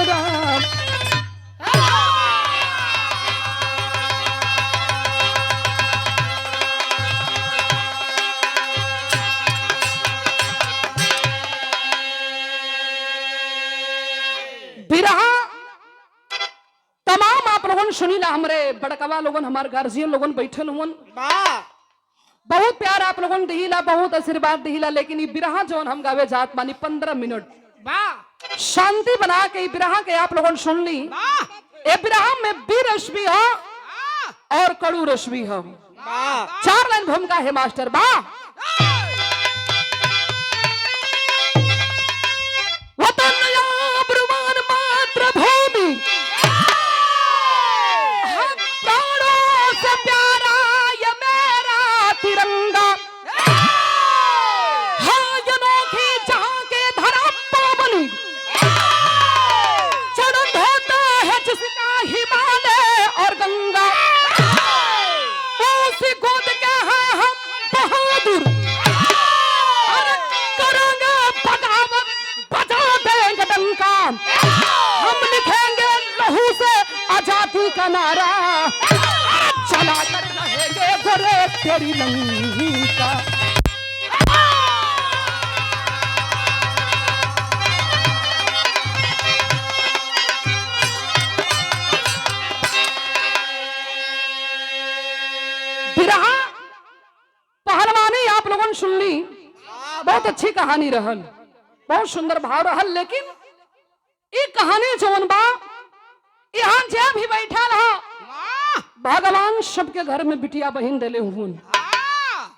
राम। बिरहा तमाम आप लोगन सुनीला, हमरे बड़कवा लोगन, हमारे गार्जियन लोगन बैठल हुन, बहुत प्यार आप लोगन दिहिला, बहुत आशीर्वाद दिहिला। लेकिन ये बिरहा जोन हम गावे जात मानी 15 मिनट शांति बना के बिरहा के आप लोगन सुन ली। ए बिरहा में वीर रश्मि हो और कड़ू रश्मि हो, 4 लाइन भूमिका है मास्टर बा। वतन आबरुमान मातृभूमि, हम प्राणों से प्यारा ये मेरा तिरंगा, हाँ अनोखी जहां के धरा पावनी, चरण धोता है जिसका हिमालय और गंगा, उसी गोद के हैं हम बहादुर, अरे करेंगे बगावत, बजा देंगे डंका, हम लिखेंगे लहू से आजादी का नारा, चला कर रहेंगे गोरे तेरी लंका। बिरहा पहलवानी आप लोगों ने सुन ली, बहुत अच्छी कहानी रहल, बहुत सुंदर भाव रहल। लेकिन ये कहानी जोन बा यहाँ जे भी बैठा रहा, भगवान सबके घर में बिटिया बहन देले हुन,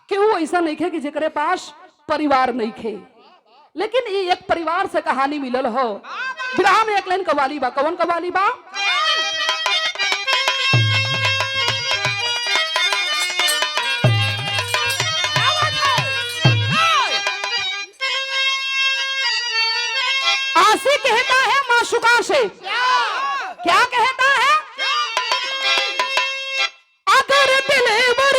केहू ऐसा नहीं खे कि जेकरे पास परिवार नहीं खे। लेकिन ये एक परिवार से कहानी मिलल हो। बिरहा में एक लाइन कवाली बा, कौन कवाली बा? आशी कहता है माशुका से, क्या कहता है? अगर दिलेवर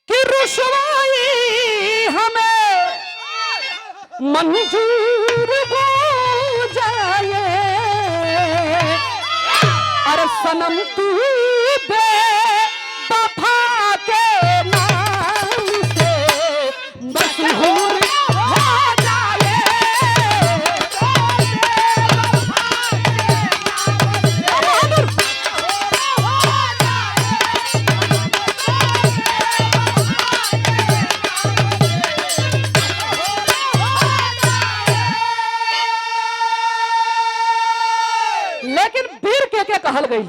की रुसवाई हमें मंजूर हो जाए, अरे सनम तू बेवफा के नाम से मशहूर हो जाए। लेकिन वीर के कहल गई,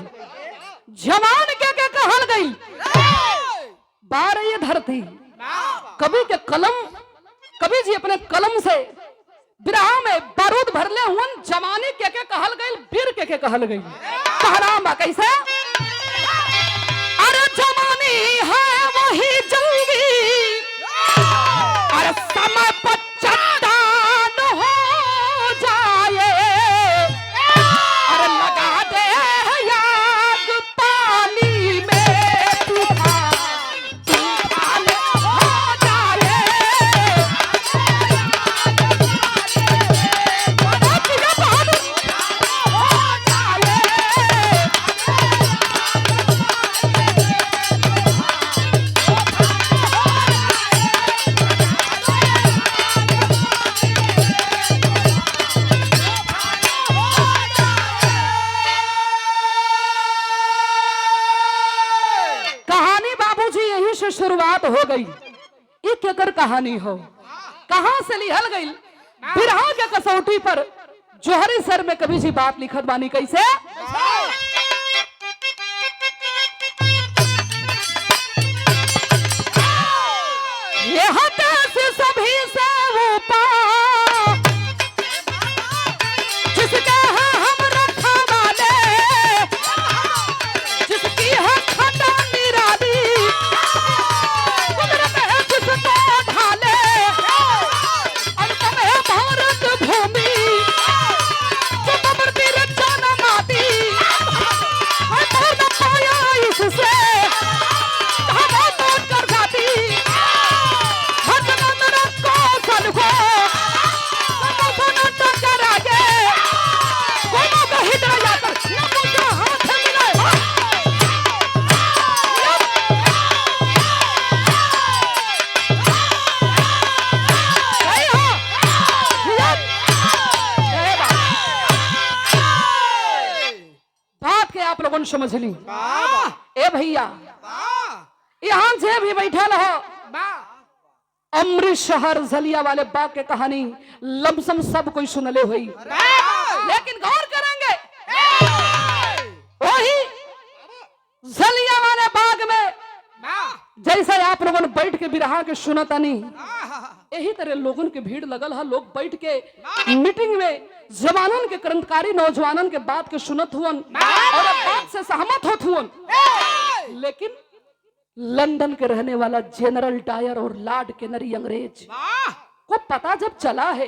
जवान के कहल गई, बार ये धरती कवि के कलम, कवि जी अपने कलम से बिरहा में बारूद भरले हुन, जवानी के कहल गई, वीर के कहल गई। कहना कैसे? अरे जवानी है वही जंगी, अरे समय पर चट्टान हो जाए, अरे लगा दे आग पानी में, तूफान तूफान हो जाए। शुरुआत हो गई, ये केकर कहानी हो, कहां से लिहल गई? बिरहा के कसौटी पर जोहरी सर में कभी जी बात लिखत बानी कैसे? यह देश सभी से ऊपर, जिसके हैं हम रखा वाले, जिसकी है खटा निराली, कुदरत है जिसको ढाले, अंत में भारत भूमि, जो कब्र तिर जनमाती, लोगन समझ ली। ए भैया यहाँ जे भी बैठल हो अमृत शहर जलिया वाले बाग के कहानी लमसम सब कोई सुनले हुई, लेकिन गौर करेंगे वही जलिया वाले बाग में जैसे आप लोगों ने बैठ के बिरहा के सुनता नहीं, यही तरह लोगों की भीड़ लगल है। लोग बैठ के मीटिंग में जवानन के क्रांतिकारी नौजवानन के बात के सुनत हुअन और बात से सहमत होत हुअन। लेकिन लंदन के रहने वाला जनरल डायर और लॉर्ड कैनरी अंग्रेज को पता जब चला है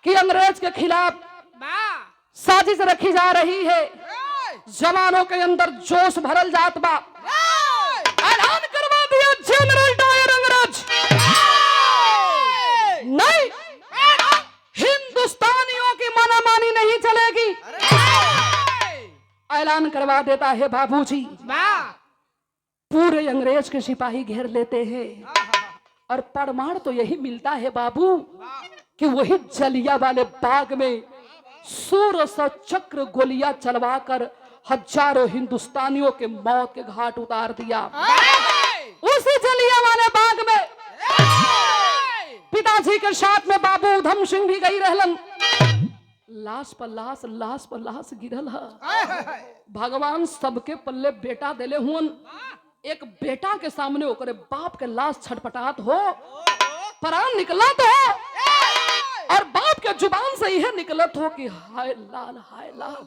कि अंग्रेज के खिलाफ साजिश रखी जा रही है, जवानों के अंदर जोश भरल जात बा, ऐलान करवा दिया जनरल डायर अंग्रेज नहीं, हिंदुस्तानियों की मानामानी नहीं चलेगी। ऐलान करवा देता है बाबूजी। पूरे अंग्रेज के सिपाही घेर लेते हैं और प्रमाण तो यही मिलता है बाबू कि वही जलिया वाले बाग में 1600 चक्र गोलियां चलवाकर हजारों हिंदुस्तानियों के मौत के घाट उतार दिया। उसी जलिया वाले बाग में पिताजी के साथ में बाबू उधम सिंह भी गई रहलन। लाश पर लाश गिरल है। भगवान सबके पल्ले बेटा देले हुन। एक बेटा के सामने ओकरे बाप के लाश छटपटात हो, प्राण निकला तो और बाप के जुबान से यह निकलत हो कि हाय लाल हाय लाल।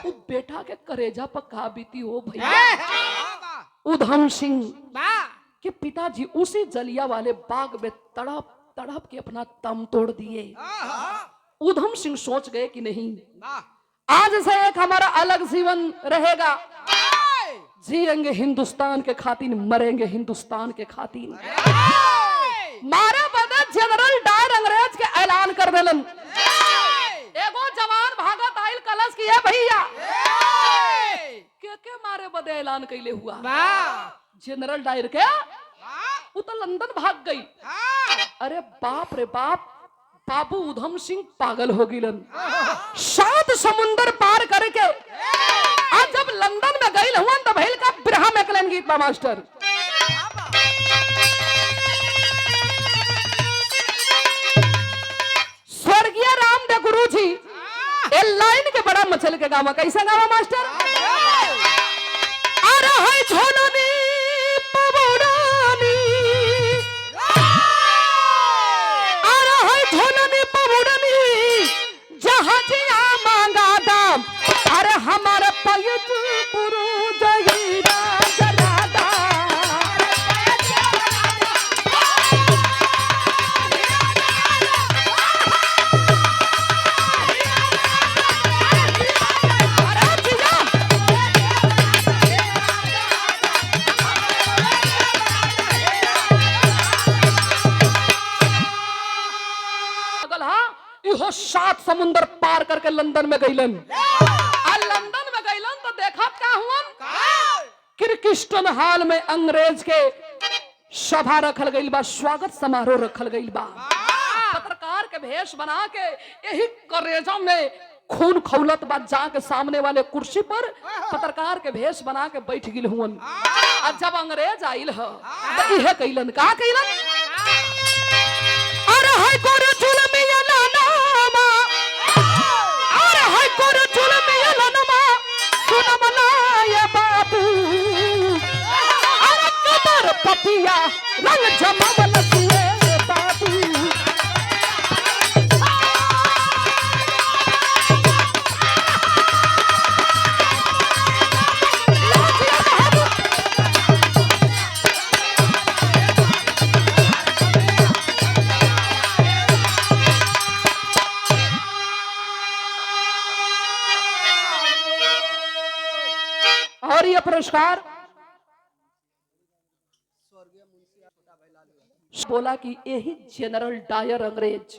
वो बेटा के करेजा पर का बीती हो भैया। उधम सिंह के पिताजी उसी जलिया वाले बाग में तड़प तड़प के अपना दम तोड़ दिए। उधम सिंह सोच गए कि नहीं, आज से एक हमारा अलग जीवन रहेगा, जिएंगे हिंदुस्तान के खातिर, मरेंगे हिंदुस्तान के खातिर। मारे बदे जनरल डायर अंग्रेज के ऐलान कर देलन। एगो जवान भागत आइल कलश किया भैया के मारे बदे ऐलान कैले हुआ। जनरल डायर के वो तो लंदन भाग गई। अरे बाप रे बाप, बाबू उधम सिंह पागल हो गिलन। 7 समुंदर पार करके आज जब लंदन में गई हुआ तो भैल का बिरहा में कलन गीत बा मास्टर। स्वर्गीय रामदेव गुरु जी ए लाइन के बड़ा मचल के गावा कैसा गावा मास्टर। अरे हाय झोलनी पवड़ानी, अरे हाय झोलनी पवड़ानी, जहाजिया मांगा दाम, अरे हमारे पैज गुरु जहीरा जलादा। इहो 7 समुंदर पार करके लंदन में गईलन। लंदन में गईलन तो देखा क्या हुआ, क्रिस्टन हॉल में अंग्रेज के सभा रखल गई बा, स्वागत समारोह रखल गई बा। पत्रकार के भेष बना के यही करेजा में खून खौलत बा, जाके सामने वाले कुर्सी पर पत्रकार के भेष बना के बैठ गिल हुन। और जब अंग्रेज आइल ह तो इहे कइलन, का कइलन, अरे हाय कोरे जुल्म याला नामा, अरे हाय कोरे जुल्म याला नामा, सुन मनाया बाबू, अरे कबर पपिया रंग जमावल सुए बाबू। और यह पुरस्कार बोला कि यही जनरल डायर अंग्रेज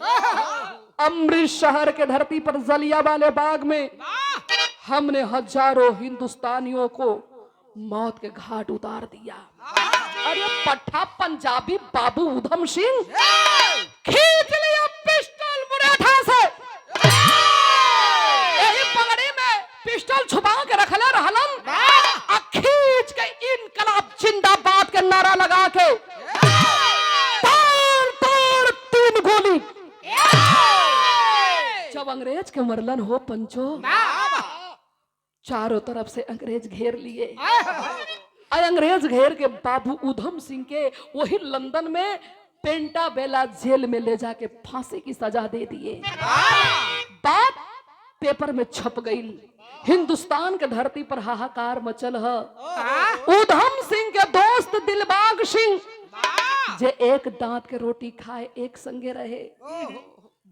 अमृत शहर के धरती पर जलिया वाले बाग में हमने हजारों हिंदुस्तानियों को मौत के घाट उतार दिया। अरे पट्टा पंजाबी बाबू उधम सिंह खींच लिया पिस्टल मुरेठा से, यही पगड़ी में पिस्टल छुपा के रख ले रहा अंग्रेज के मरलन हो पंचो। चारों तरफ से अंग्रेज घेर लिए। अंग्रेज घेर के बाबू उधम सिंह के वही लंदन में पेंटाबेला जेल में ले जाके फांसी की सजा दे दिए। बात पेपर में छप गई। हिंदुस्तान के धरती पर हाहाकार मचल है। उधम सिंह के दोस्त दिलबाग सिंह जे एक दांत के रोटी खाए एक संगे रहे।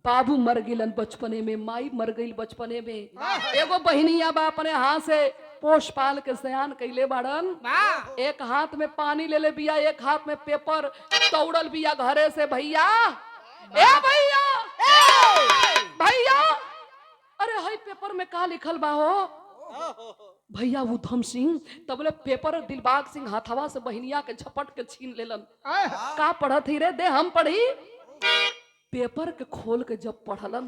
बाबू मर गिलन बचपने में, माई मर गई बचपने में। एगो बहनिया बा अपने हाथ से पोष पाल के सयान कैले बाड़न। एक हाथ में पानी ले ले बिया, एक हाथ में पेपर। दौड़ल बिया घरे से, भैया ए भैया भैया, अरे हई पेपर में का लिखल बा हो? भैया उधम सिंह तबले पेपर दिलबाग सिंह हाथवा से बहनिया के झपट के छीन लेलन। का पढ़त ही रे? दे हम पढ़ी। पेपर के खोल के जब पढ़लन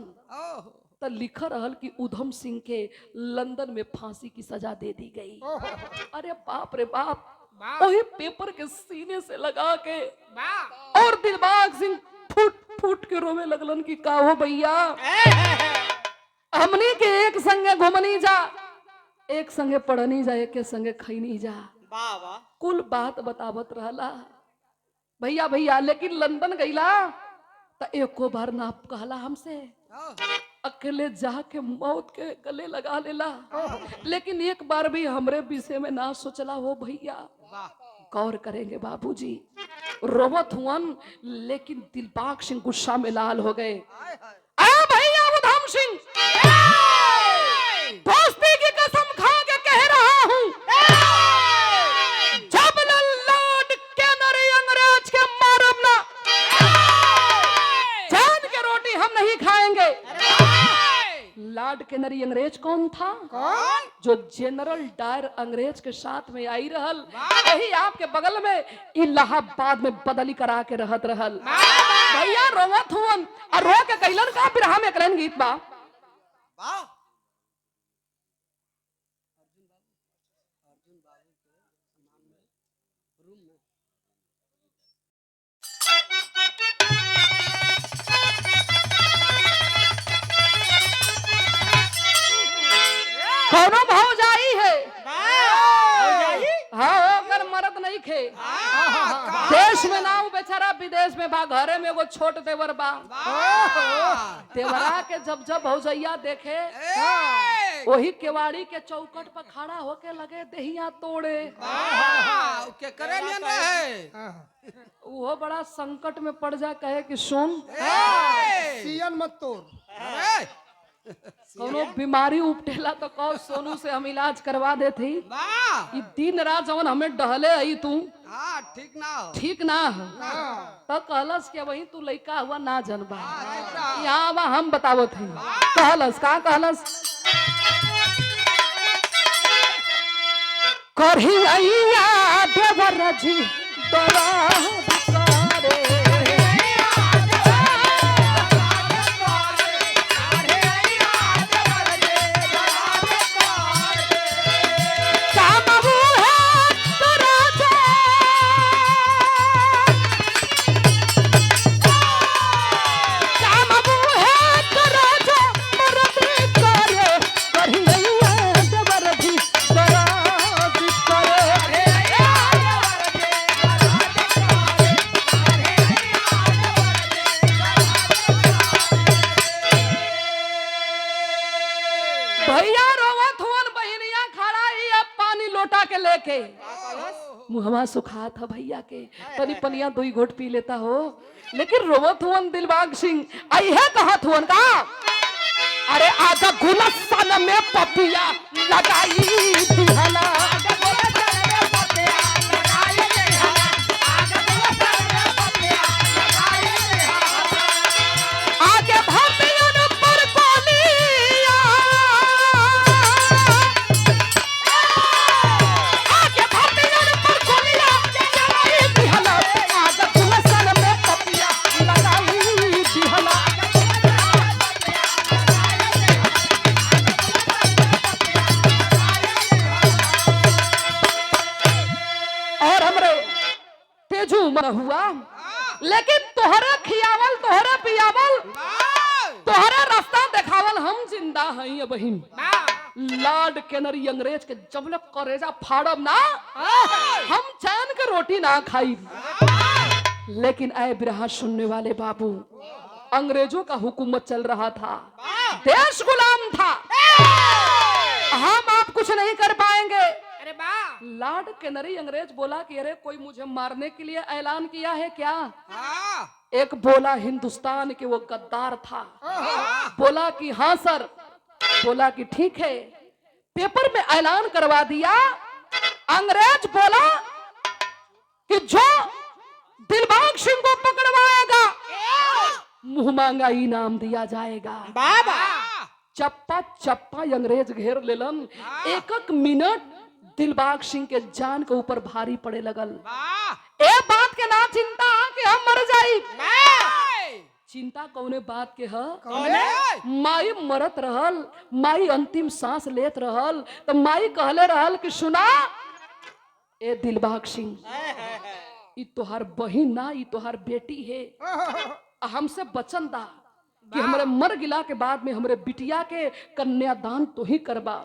तो लिखा रहल कि उधम सिंह के लंदन में फांसी की सजा दे दी गई। अरे बाप रे बाप, वही पेपर के सीने से लगा के और दिलबाग सिंह फूट फूट के रोवे लगलन कि का हो भैया, हमनी के एक संगे घुमनी जा, एक संगे पढ़नी जा, एक संगे खैनी जा। कुल बात बतावत रहला भैया भैया। लेकिन लंदन गईला तो एको बार ना कहला हमसे, अकेले जाके मौत के गले लगा लेला। लेकिन एक बार भी हमरे विषय में ना सोचला हो भैया। गौर करेंगे बाबूजी। रोवत हुअन, लेकिन दिलबाग सिंह गुस्सा में लाल हो गए। भैया उधम सिंह, दोस्ती की कसम खा के कह रहा हूं, जब लौट के नरी अंग्रेज के मारब ना, जान के रोटी हम नहीं खाएंगे। लार्ड कैनरी अंग्रेज कौन था? कौन? जो जनरल डायर अंग्रेज के साथ में आई रहल, यही आपके बगल में इलाहाबाद में बदली करा के रहत रहल। भैया रोवत हुअन और रो के कैलन का बिरहा में कलन गीत बा। कौनो भौजाई है, हाँ अगर मरद नहीं खे। देश में ना हो बेचारा, विदेश में बा। घरे में एगो छोट देवर बा। देवरा के जब जब भौजैया देखे, वही केवाड़ी के चौकट पर खड़ा होके लगे दहिया तोड़े। वो बड़ा संकट में पड़ जा, कहे कि सुन सियन मत तोड़, कोनो बीमारी उपटेला तो कहो सोनू से हम इलाज करवा देती। दिन रात जवन हमें डहले आई तू ठीक ना हो तो कहलस के वही तू लइका हुआ ना जनबा। यहाँ हम बतावत थे। कहलस का? कहलस करही अइया देवर जी मुहवा सुखा था भैया के, तनी पनिया दो घोट पी लेता हो। लेकिन रोवत हुअन दिलबाग सिंह। आई है कहा थुअन का? अरे आधा गुलसन में पपिया लगाई दिहला, आगे भपियन पर कोलिया, आगे भपियन पर कोलिया लगाई दिहला, आधा गुलसन में पपिया लगाई दिहला। मन हुआ, लेकिन तोहरे खियावल, तोहरे पियावल, तोहरे रास्ता देखावल हम जिंदा है ये बहिन लॉर्ड कैनरी अंग्रेज के जबले करेजा फाड़ब ना हम चैन के रोटी ना खाई। लेकिन ऐ बिरहा सुनने वाले बाबू, अंग्रेजों का हुकूमत चल रहा था, देश गुलाम था, हम आप कुछ नहीं कर पाएंगे। अरे वाह लॉर्ड कैनरी अंग्रेज बोला कि अरे कोई मुझे मारने के लिए ऐलान किया है क्या? एक बोला हिंदुस्तान के वो गद्दार था, बोला कि हाँ सर, बोला कि ठीक है, पेपर में ऐलान करवा दिया। अंग्रेज बोला कि जो दिलबाग सिंह को पकड़वाएगा मुंह मांगा इनाम दिया जाएगा। बाबा चप्पा चप्पा अंग्रेज घेर लेलन, एक एक मिनट दिलबाग सिंह के जान के ऊपर भारी पड़े लगल। ए बात के ना चिंता कि हम मर जाई, चिंता कौने बात के ह? माई मरत रहल, माई अंतिम सांस लेत रहल, तो माई कहले रहल कि सुना ए दिलबाग सिंह, ई तोहार बहिन ना, ई तोहार बेटी है, हमसे वचन दा कि हमारे मर गिला के बाद में हमारे बिटिया के कन्यादान तो ही करबा।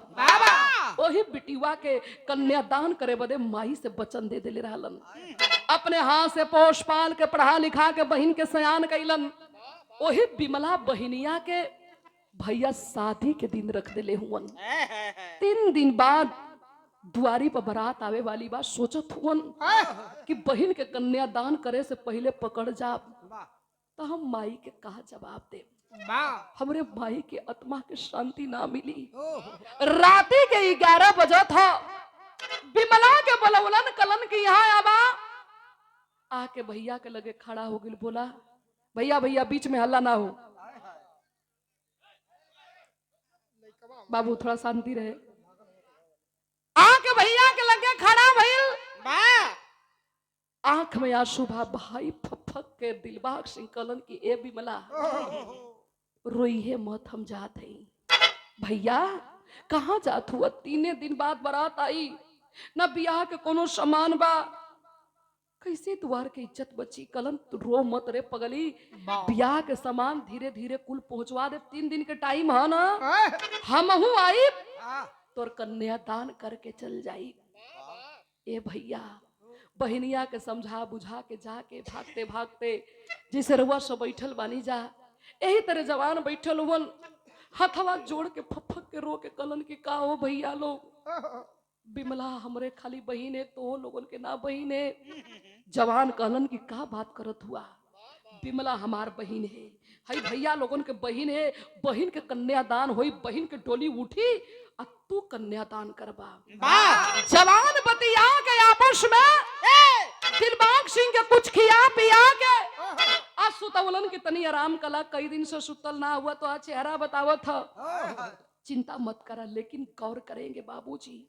वही बिटिया के कन्यादान करे बदे माई से वचन दे देले रहलन। अपने हाथ से पोष पाल के पढ़ा लिखा के बहिन के सयान कैलन। वही बिमला बहिनिया के भैया शादी के दिन रख देले हुवन। 3 दिन बाद दुआरी पर बारात आवे वाली बात सोचत हुवन कि बहिन के कन्यादान करे से पहले पकड़ जा तो हम माई के कहा जवाब दे। हमरे माई के आत्मा के शांति ना मिली। राती के 11 बजे था, बिमला के बलवलन कलन की यहाँ आबा, आके भैया के लगे खड़ा हो गई, बोला भैया भैया बीच में हल्ला ना हो, बाबू थोड़ा शांति रहे। आके भैया के लगे खड़ा भइल, आंख में आंसू भा, भाई फफक के दिलबाग सिंह कलन की ए बिमला रोई है मत, हम जात है। भैया कहाँ जात हुआ? 3 दिन बाद बारात आई, न बियाह के कोनो सामान बा, कैसे द्वार के इज्जत बची? कलन तू रो मत रे पगली, बियाह के सामान धीरे धीरे कुल पहुंचवा दे, 3 दिन के टाइम है ना, हमहू आई तोर कन्यादान करके चल जाई। ए भैया बहनिया के समझा बुझा के जाके भागते भागते जिसे रुआ सब बैठल बानी जा, यही तरह जवान बैठल हुवन, हथवा जोड़ के फफक के रो के कलन की का हो भैया लोग, बिमला हमरे खाली बहिन है, तो लोगन के ना बहिन है। जवान कहलन की का बात करत हुआ? बिमला हमार बहिन है, हई भैया लोगन के बहिन है, बहिन के कन्यादान होई, बहिन के डोली उठी, अब तू कन्यादान करबा। जवान बतिया के आपस में दिलबाग सिंह के कुछ खिया पिया के आज सुतवलन की तनी आराम कला, कई दिन से सुतल ना हुआ तो आज चेहरा बतावत था। चिंता मत करा, लेकिन गौर करेंगे बाबूजी।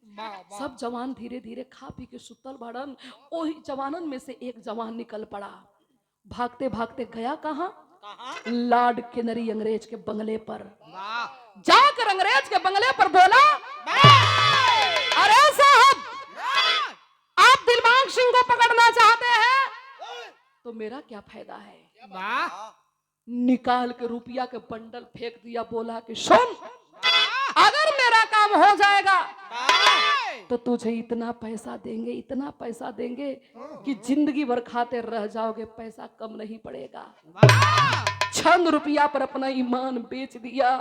सब जवान धीरे धीरे खा पी के सुतल बाड़न। वही जवानन में से एक जवान निकल पड़ा, भागते भागते गया कहाँ? लॉर्ड कैनरी अंग्रेज के बंगले पर। जाकर अंग्रेज के बंगले पर बोला, अरे साहब आप दिलबाग सिंह को पकड़ना चाहते हैं तो मेरा क्या फायदा है? निकाल के रुपया के बंडल फेंक दिया, बोला कि सुन, अगर मेरा काम हो जाएगा तो तुझे इतना पैसा देंगे, इतना पैसा देंगे कि जिंदगी भर खाते रह जाओगे, पैसा कम नहीं पड़ेगा। चंद रुपया पर अपना ईमान बेच दिया,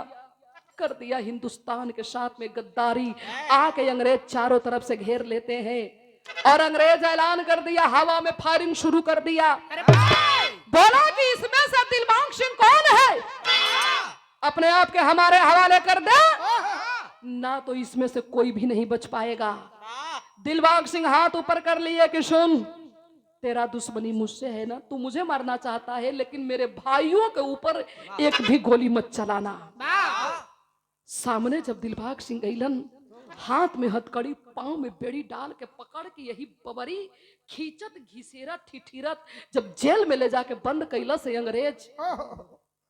कर दिया हिंदुस्तान के साथ में गद्दारी। आके अंग्रेज चारों तरफ से घेर लेते हैं और अंग्रेज ऐलान कर दिया, हवा में फायरिंग शुरू कर दिया। बोला कि इसमें से दिलबाग सिंह कौन है, अपने आप के हमारे हवाले कर दे, ना तो इसमें से कोई भी नहीं बच पाएगा। दिलबाग सिंह हाथ ऊपर कर लिए कि सुन, तेरा दुश्मनी मुझसे है ना, तू मुझे मारना चाहता है, लेकिन मेरे भाइयों के ऊपर एक भी गोली मत चलाना। सामने जब दिलबाग सिंह गईलन, हाथ में हथकड़ी, पांव में बेड़ी डाल के पकड़ के यही बबरी खींचत घिसेरत ठिठिरत जब जेल में ले जाके बंद कैला से अंग्रेज,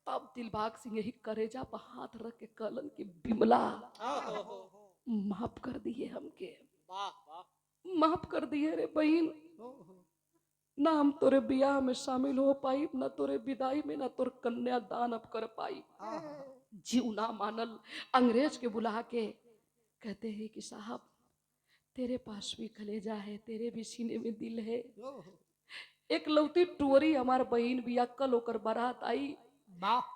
तब दिलबाग सिंह यही करेजा पर हाथ रख के कहलन कि बिमला माफ कर दिए हमके, माफ कर दिए रे बहन, ना हम तोरे ब्याह में शामिल हो पाई, ना तोरे विदाई में, ना तोर कन्यादान अब कर पाई। जीव ना मानल, अंग्रेज के बुला के कहते हैं कि साहब तेरे पास भी कलेजा है, तेरे भी सीने में दिल है। एक लौती टुअरी हमार बहन बिया, कल ओकर बारात आई,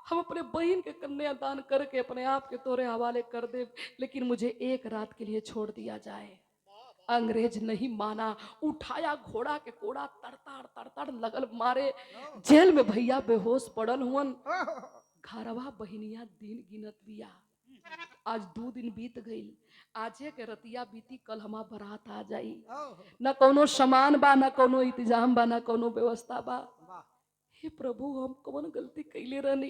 हम अपने बहन के कन्यादान करके अपने आप के तोरे हवाले कर दे, लेकिन मुझे एक रात के लिए छोड़ दिया जाए। अंग्रेज नहीं माना, उठाया घोड़ा के कोड़ा, तरताड़ तरताड़ लगल मारे। जेल में भैया बेहोश पड़ल हुअन। घरवा बहनिया दिन गिनत बिया, आज 2 दिन बीत गई, आजे के रतिया बीती, कल हमा बारात आ जाई। न कोनो सामान बा, न कोनो इंतजाम बा, न कोनो व्यवस्था बा। हे प्रभु, हम कौन गलती कैले रहनी?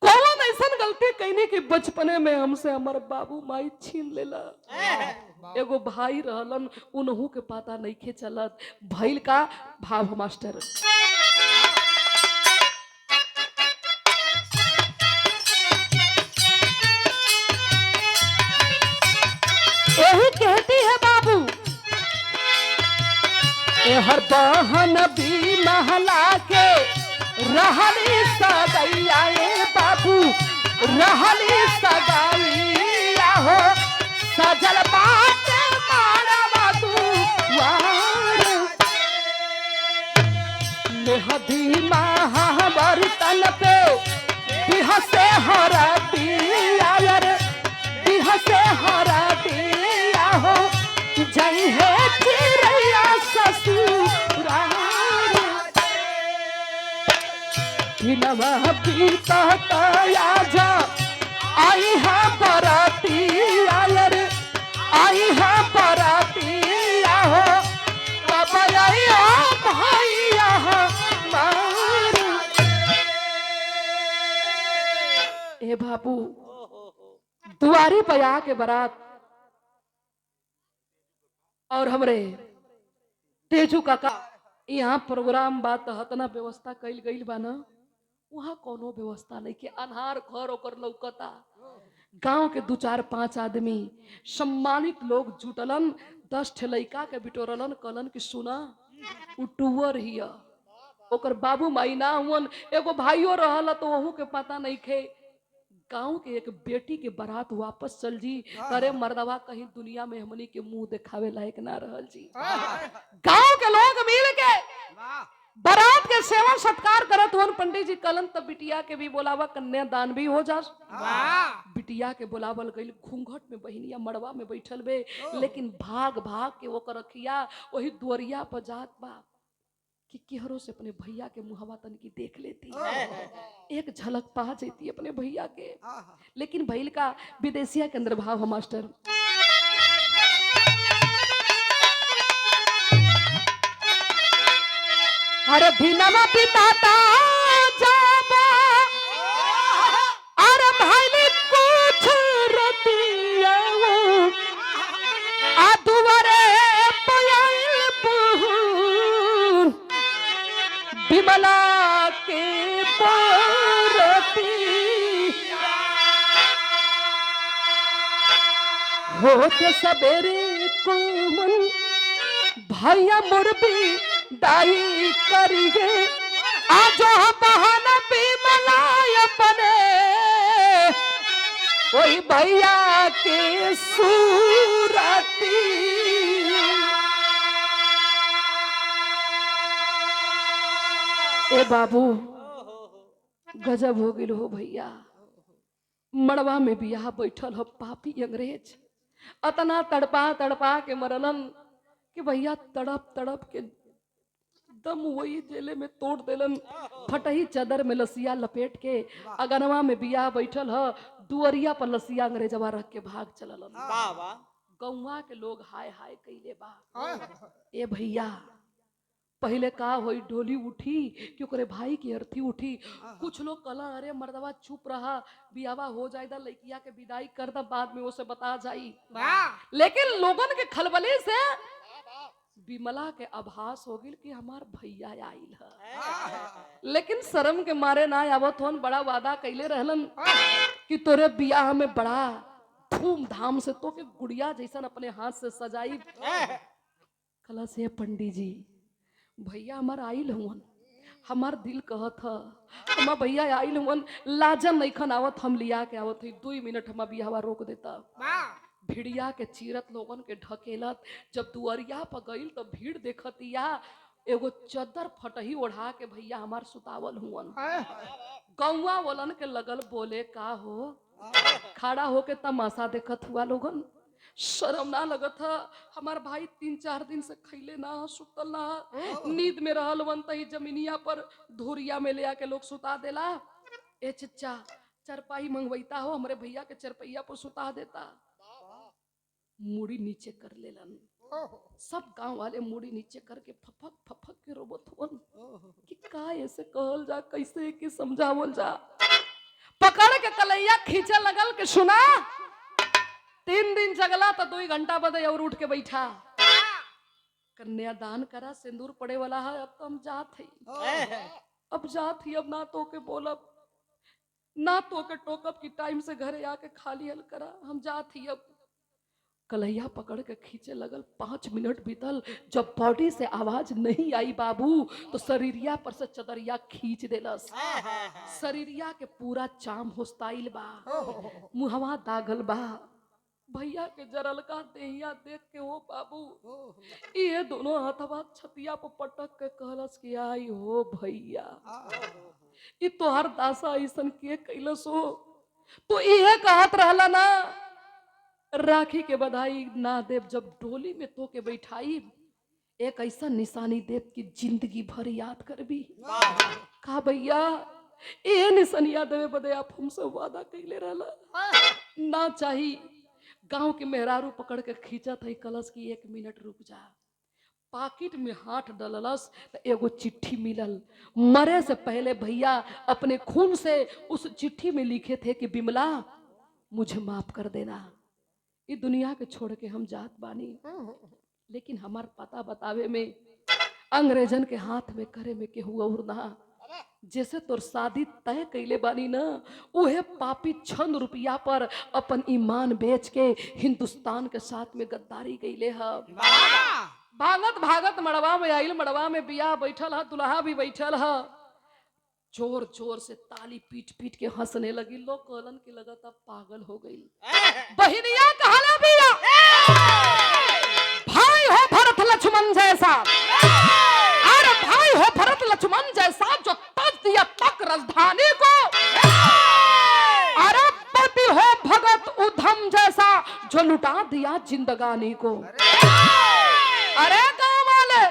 कौन ऐसा गलती कैनी कि बचपने में हमसे हमार बाबू माई छीन लेला? एगो भाई रहलन, उनहू के पता नहीं खे चलत। भइल का भाव मास्टर, यही कहती है बाबू, हर बहन भी महला के रहली सगैया, बाबू रहली सगैया हो, सजल बात मारवा दुआर, मेहदी महाबर्तन पे बिहसे हरा दिया रे, बिहसे हरा दिया हो, जई है चिड़ैया ससुराल, दिनवा बीता आजा आई है बरातिया रे, आई है बरातिया हो, कब आया भैया हमार। ए बाबू, दुआरी पे आके बारात और हमरे तेजू काका यहाँ प्रोग्राम बात हतना व्यवस्था कैल गई बा ना, वहाँ कोनो व्यवस्था नहीं के, अनहार घर ओकर लौकता। गांव के 2 4 5 आदमी सम्मानित लोग जुटलन, 10 ठे लइका के बिटोरलन, कहलन कि सुना उ टूअर हिया, ओकर बाबू माई ना हुअन, एगो भाइयों रहल तो वहू के पता नहीं खे। गांव के एक बेटी के बारात वापस चल जी, करे मर्दवा कहीं दुनिया में हमनी के मुंह दिखावे लायक ना रहल जी। गांव के लोग मिल के बारात के सेवा सत्कार करत हुन। पंडित जी कलन तब बिटिया के भी बोलावा, कन्यादान भी हो जा। बिटिया के बोलावल गई, घूंघट में बहनिया मड़वा में बैठल बे, लेकिन भाग भाग के ओकर अखिया वही दुअरिया पर जात बा कि केहरो से अपने भैया के मुहवा तन की देख लेती, एक झलक पा जाती अपने भैया के। लेकिन भैल का विदेशिया के अंदर भाव है मास्टर, अरे भिनमा पिताता जाबा, अरे भाईली कुछ रतिया आ दुआरे पयाइल बहू बिमला के परती, होते सवेरे को मन भैया मुरबी दाई करिए, आजो बहन बिमला अपने वही भैया के सूरती। ए बाबू गजब हो गिल हो भैया, मड़वा में बियाह बैठल हो पापी अंग्रेज, अतना तड़पा तड़पा के मरलन कि भैया तड़प तड़प के दम वही जेले में तोड़ देलन। फटही चादर में लसिया लपेट के अगनवा में बिया बैठल ह, दुअरिया पर लसिया अंग्रेजवा रख के भाग चललन। गौवा के लोग हाय हाय कैले बा। ए भैया पहले का होई, डोली उठी कि ओकरे भाई की अर्थी उठी। कुछ लोग कहला अरे मर्दवा चुप रहा, बियावा हो जाएगा, लड़किया के विदाई कर दा, बाद में उसे बता जाई। लेकिन लोगन के खलबले से बिमला के आभास हो गई कि हमार भैया आइल है। लेकिन शर्म के मारे ना आवत होन, बड़ा वादा कैले रहलन कि तोरे बियाह में बड़ा धूमधाम से तो के गुड़िया जैसन अपने हाथ से सजाई। कला से पंडित जी भैया हमार आइल हुन, हमार दिल कहत ह हम भैया आइल हुन लाजन नहीं खन आवत हम लिया के आवत हई 2 मिनट हम बियाहवा रोक देता। भिड़िया के चीरत लोगन के ढकेलत जब दुअरिया पर गईल तो भीड़ देखतिया एगो चद्दर फटही ओढ़ा के भैया हमार सुतावल हुवन। गौवा वालन के लगल बोले का हो खड़ा होके तमाशा देखत हुआ लोगन शर्म ना लगत है। हमार भाई 3-4 दिन से खैले ना सुतल ना नींद में रहल वन तही जमीनिया पर धुरिया में ले आके लोग सुता देला। ए चचा चरपाई मंगवैता हो हमरे भैया के चरपैया पर सुता देता। मुड़ी नीचे कर लेलन सब गांव वाले मुड़ी नीचे करके फफक फफक के रोबत हुवन कि का ऐसे कहल जा कैसे कि समझावल जा। पकड़ के कलैया खींचे लगल के सुना 3 दिन जगला तो 2 घंटा बदे और उठ के बैठा कन्यादान करा सिंदूर पड़े वाला है। अब तो हम जात ही अब जात ही अब ना तो के बोलब ना तो के टोकब की टाइम से घरे आके खाली हल करा हम जात ही। अब कलैया पकड़ के खींचे लगल 5 मिनट बीतल जब बॉडी से आवाज नहीं आई बाबू तो शरीरिया पर से चदरिया खींच देलस। शरीरिया के पूरा चाम होस्ताइल बा मुहवा दागल बा। भैया के जरल का देहिया देख के हो बाबू ये दोनों हाथवा छतिया पर पटक के कहलस कि आई हो भैया ये तोहर दासा ऐसन के कैलस हो तो ये कहत रहला ना राखी के बधाई ना देव जब डोली में तो के बैठाई एक ऐसा निशानी देव की जिंदगी भर याद करबी। का भैया ये निशानिया देवे बदे आप हमसे वादा कैले रहला ना चाही। गांव के मेहरारू पकड़ के खींचत है कलश की 1 मिनट रुक जा। पाकिट में हाथ डललस तो एगो चिट्ठी मिलल। मरे से पहले भैया अपने खून से उस चिट्ठी में लिखे थे कि बिमला मुझे माफ कर देना ये दुनिया के छोड़ के हम जात बानी लेकिन हमार पता बतावे में अंग्रेजन के हाथ में करे में केहू और ना। जैसे तोर शादी तय कैले बानी ना उहे पापी छंद रुपया पर अपन ईमान बेच के हिंदुस्तान के साथ में गद्दारी कैले है। भागत भागत मड़वा में आइल मड़वा में बिया बैठल है दुल्हा भी बैठल है। जोर जोर से ताली पीट पीट के हंसने लगी। लोग कहलन की लगा तब पागल हो गई। बहिनिया कहला बिया भाई हो भरत लक्ष्मण जैसा अरे भाई हो भरत लक्ष्मण जैसा जो तज दिया तक राजधानी को अरे पति हो भगत उधम जैसा जो लुटा दिया जिंदगानी को। अरे गाँव वाले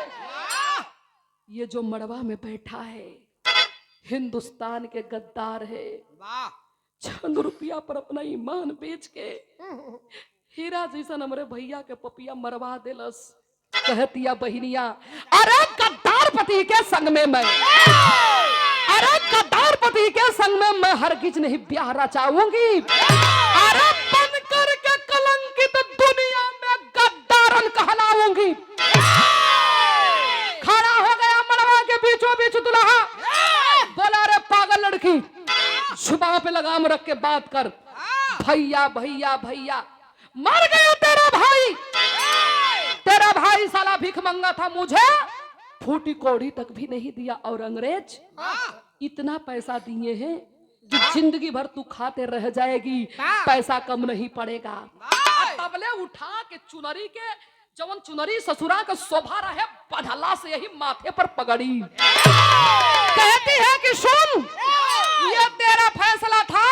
ये जो मड़वा में बैठा है हिंदुस्तान के गद्दार है। छंद रुपया पर अपना ईमान बेच के हीरा जैसा हमारे भैया के पपिया मरवा देलस। कहतिया बहिनिया अरे गद्दार पति के संग में मैं अरे गद्दार पति के संग में मैं हरगिज नहीं ब्याह रचाऊंगी। अरे बन करके कलंकित दुनिया में गद्दारन कहलाऊंगी। खड़ा हो गया मड़वा के बीचों बीच दुल्हा बोला रे पागल लड़की जुबान पे लगाम रख के बात कर। भैया भैया भैया मर गया तेरा भाई साला भीख मंगा था मुझे फूटी कौड़ी तक भी नहीं दिया और अंग्रेज इतना पैसा दिए हैं कि जिंदगी भर तू खाते रह जाएगी पैसा कम नहीं पड़ेगा। तबले उठा के चुनरी के जवन चुनरी ससुरा का शोभा रहे बधला से यही माथे पर पगड़ी। कहती है कि सुन ये तेरा फैसला था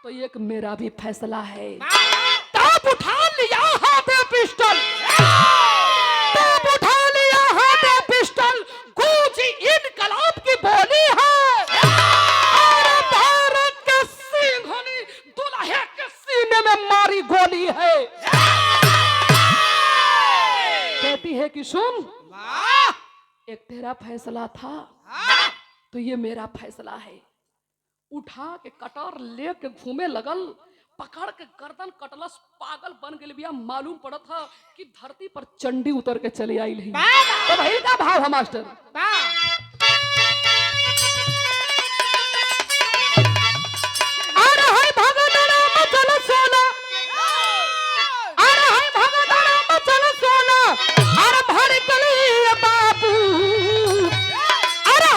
तो एक मेरा भी फैसला है। तब उठा लिया हाथे पिस्टल तब उठा लिया हाथे पिस्टल गूंजी इनकलाब की बोली है। और भारत के सिंघनी दुल्हे के सीने में मारी गोली है। कहती है कि सुन एक तेरा फैसला था तो ये मेरा फैसला है। उठा के कटर लेके घूमे लगल पकड़ के गर्दन कटलस पागल बन गई बिया। मालूम पड़ा था कि धरती पर चंडी उतर के चले आई है। तो भाई का भाव है मास्टर बाबू अरे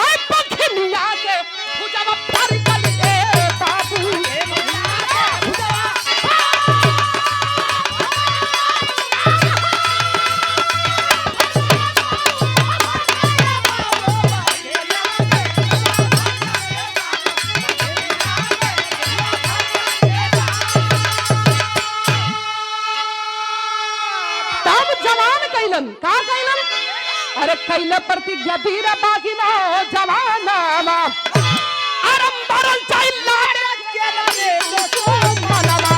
तब जवान कैलन का कैलन अरे कैले प्रतिज्ञा वीर बाकी ना जवाना अरम बरल चाहिए मनवा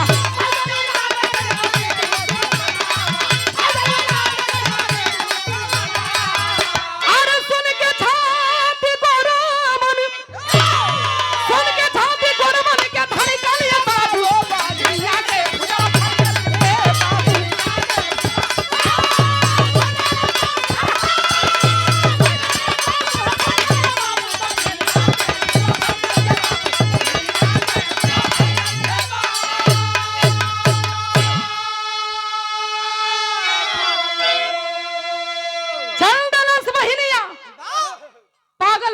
अरे सुन के छाती गोरमन सुन के छाती गोरमन के धड़कन ये बाबू बाजिया के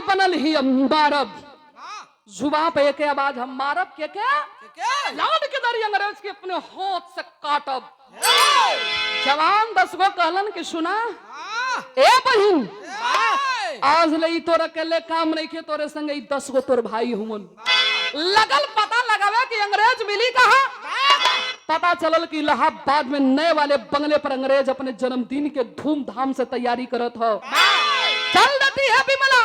बनल ही मारब जुबा पे के आवाज हम मारब के लाड के दरी अंग्रेज के अपने हाथ से काटब जवान 10 गो कहलन कि सुना ए बहिन आज लई तोरा अकेले काम नहीं के तोरे संगे 10 गो तोर भाई हुवन लगल पता लगावे कि अंग्रेज मिली कहा पता चलल कि इलाहाबाद में नए वाले बंगले पर अंग्रेज अपने जन्मदिन के धूमधाम से तैयारी करत हो चल देती है बिमला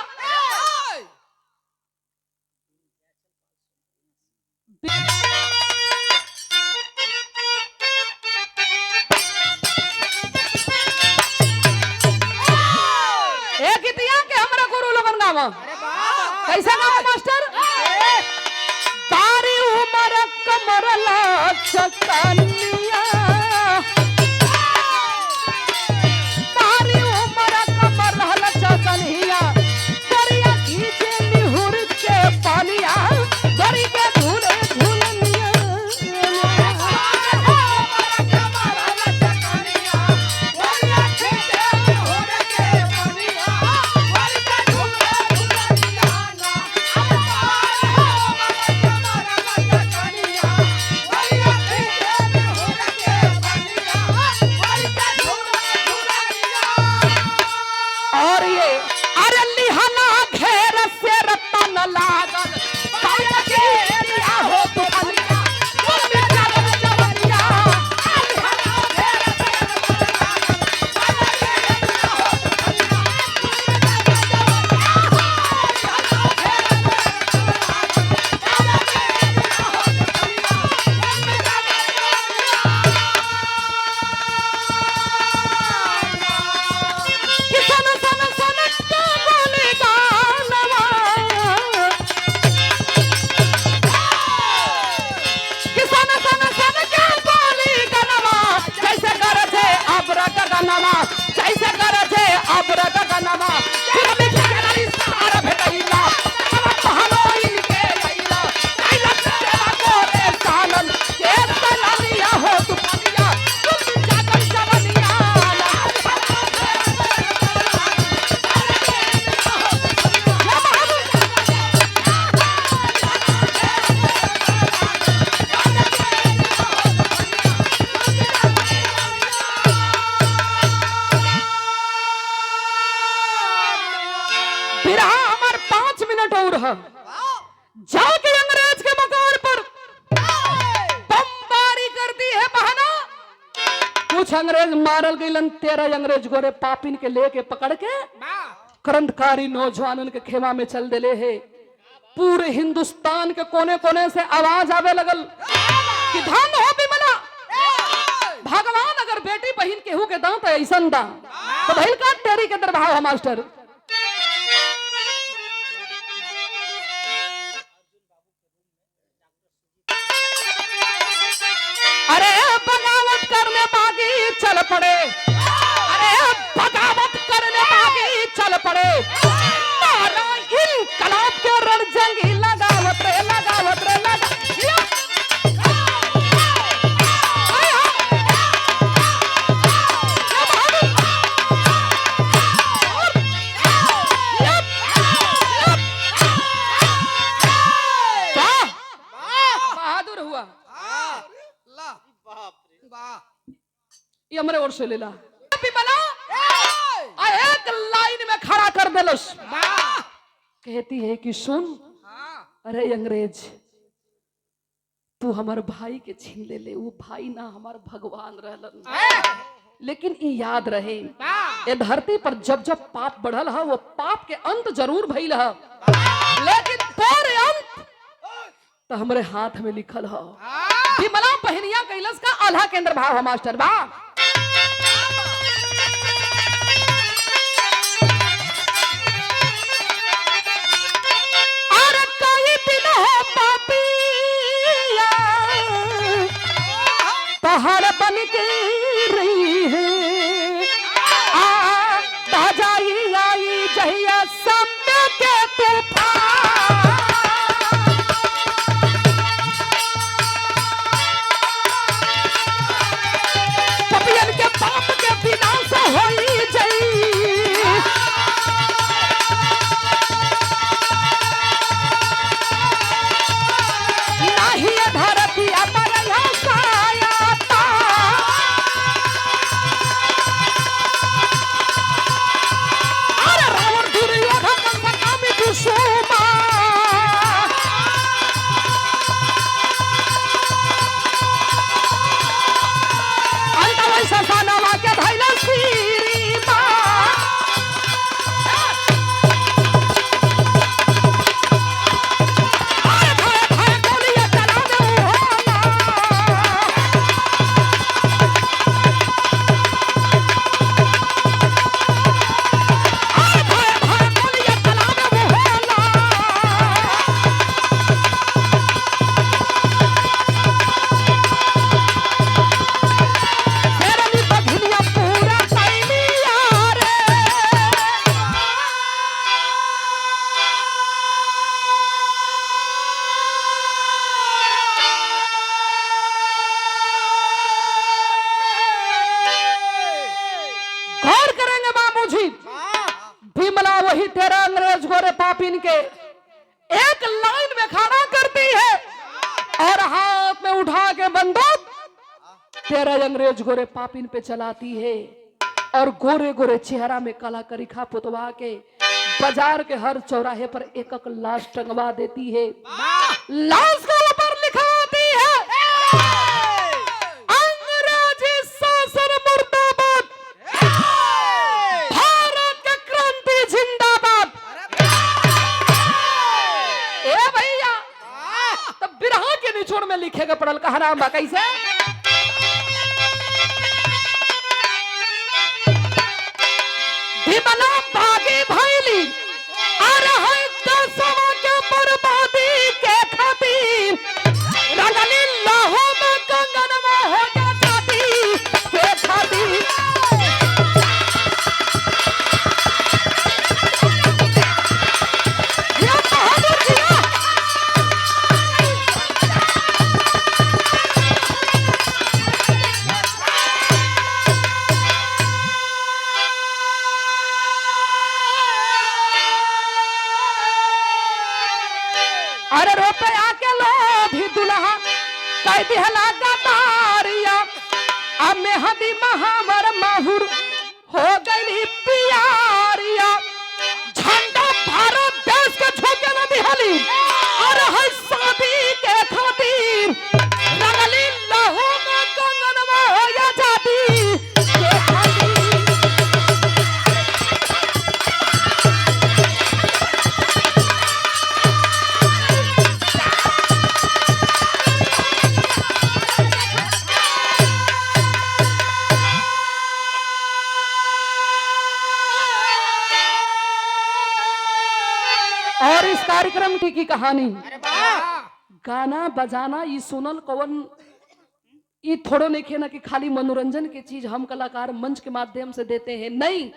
एक इतिया के हमरा गुरु लोगन गावा कैसा गावा मास्टर तारी उमर कमरला चकनिया तारी उमर कमरला चकनिया दरिया खींचे निहुर के पानिया दरी के झूले झूलनिया और ये अरे लिहाना घेर से रतन लागल काया के दिया हो तो अलिया तुम भी जागल जवनिया लिहाना घेर से रतन लागल काया के दिया हो तो अलिया जैसे करे थे अब रगनवा फिर भी जगरी सार भेटैला सब पहलो इनके लैला कैला तेरा कोरे सालन के तलिया हो तू पलिया तुम जागल जवनिया फिर हमार 5 मिनट और है जाके अंग्रेज के मकान पर बमबारी कर दी है बहाना कुछ अंग्रेज मारल गईलन 13 अंग्रेज गोरे पापिन के लेके पकड़ के क्रांतिकारी नौजवानन के खेमा में चल देले है पूरे हिंदुस्तान के कोने कोने से आवाज आवे लगल कि धान हो बिमला भगवान अगर बेटी बहन केहू के दांत ऐसन दा तो भइल का टेरी के दरभाव है मास्टर अरे बगावत करने बागी चल पड़े अरे बगावत करने बागी चल पड़े मारा इनकलाब के रणजंगी लगावत रे बहादुर हुआ ये हमारे ओर से लेला एक लाइन में खड़ा कर देलस कहती है कि सुन अरे अंग्रेज तू हमारे भाई के छीन ले वो भाई ना हमार भगवान रहलन लेकिन ई याद रहे ये धरती पर जब जब पाप बढ़ल है वो पाप के अंत जरूर भइल है, लेकिन तोरे अंत तो हमरे हाथ में लिखल है। विमला बहनिया कैलस का आल्हा के अंदर भाव है मास्टर बा। अरे कई दिन हो पापिया पहाड़ बन के रही है, ताजाई आई जहिया समय के तूफान। पपियन के पाप के विनाश होई जई, नाही धरती पर हसायाता। अरे रावण दुर्योधन सकामी दुष्मा, अंत वैसा सानवा के धैला सीरी माँ। अरे धाय धाय गोलियां चला दे होला, अरे धाय धाय गोलियां चला दे होला। तेरनी बघनिया पूरा सैनिया रे, गौर करेंगे बाबूजी। विमला वही तेरा अंग्रेज गोरे पापिन के एक लाइन में खड़ा करती है और हाथ में उठा के बंदूक तेरा अंग्रेज गोरे पापिन पे चलाती है, और गोरे गोरे चेहरा में काला करिखा पुतवा के बाजार के हर चौराहे पर एक एक लाश टंगवा देती है। लाश के ऊपर लिखवाती है अंग्रेजी शासन मुर्दाबाद, भारत की क्रांति जिंदाबाद। ए भैया तब बिरहा के निचोड़ में लिखेगा पड़ल कहा नाम बा कैसे। विमला भागी भैली अरे है दसवा के बर्बादी के खातिर, रंगली लहू में कंगन में हो जा जाती के खातिर। ये बहादुर जिया अरे रोपे आके लो भी दुल्हा कह दिहला गदारिया, अब मेहदी महावर माहुर हो गई पियारिया। झंडा भारत देश के झोंके न दिहली अरे है शादी के खातिर, रंगली लहू में कंगन में हो या जाती के खातिर। और इस कार्यक्रम की कहानी गाना बजाना ये सुनल कवन ये थोड़ो नहीं खेना कि खाली मनोरंजन की चीज हम कलाकार मंच के माध्यम से देते हैं, नहीं।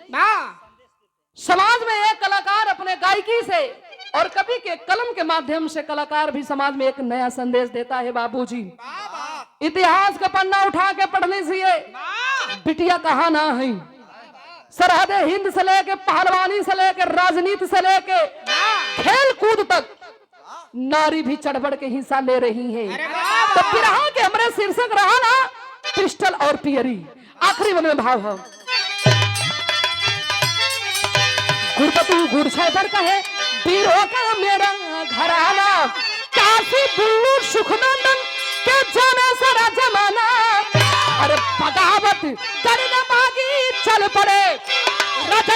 समाज में एक कलाकार अपने गायकी से और कवि के कलम के माध्यम से कलाकार भी समाज में एक नया संदेश देता है बाबूजी। इतिहास का पन्ना उठा के पढ़ने से ये बिटिया कहा ना है, सरहदे हिंद से लेके पहलवानी से लेके राजनीति से लेके खेल कूद तक नारी भी चढ़ बढ़ के हिस्सा ले रही है। तो बिरहा के हमारे शीर्षक रहा ना पिस्टल और पियरी। आखिरी मन में भाव है गुरपतु गुरछैतर कहे वीरों का मेरा घराना, काशी बुल्लू सुखनंदन के जाने सारा जमाना। अरे बगावत करने भागी चल पड़े, रथ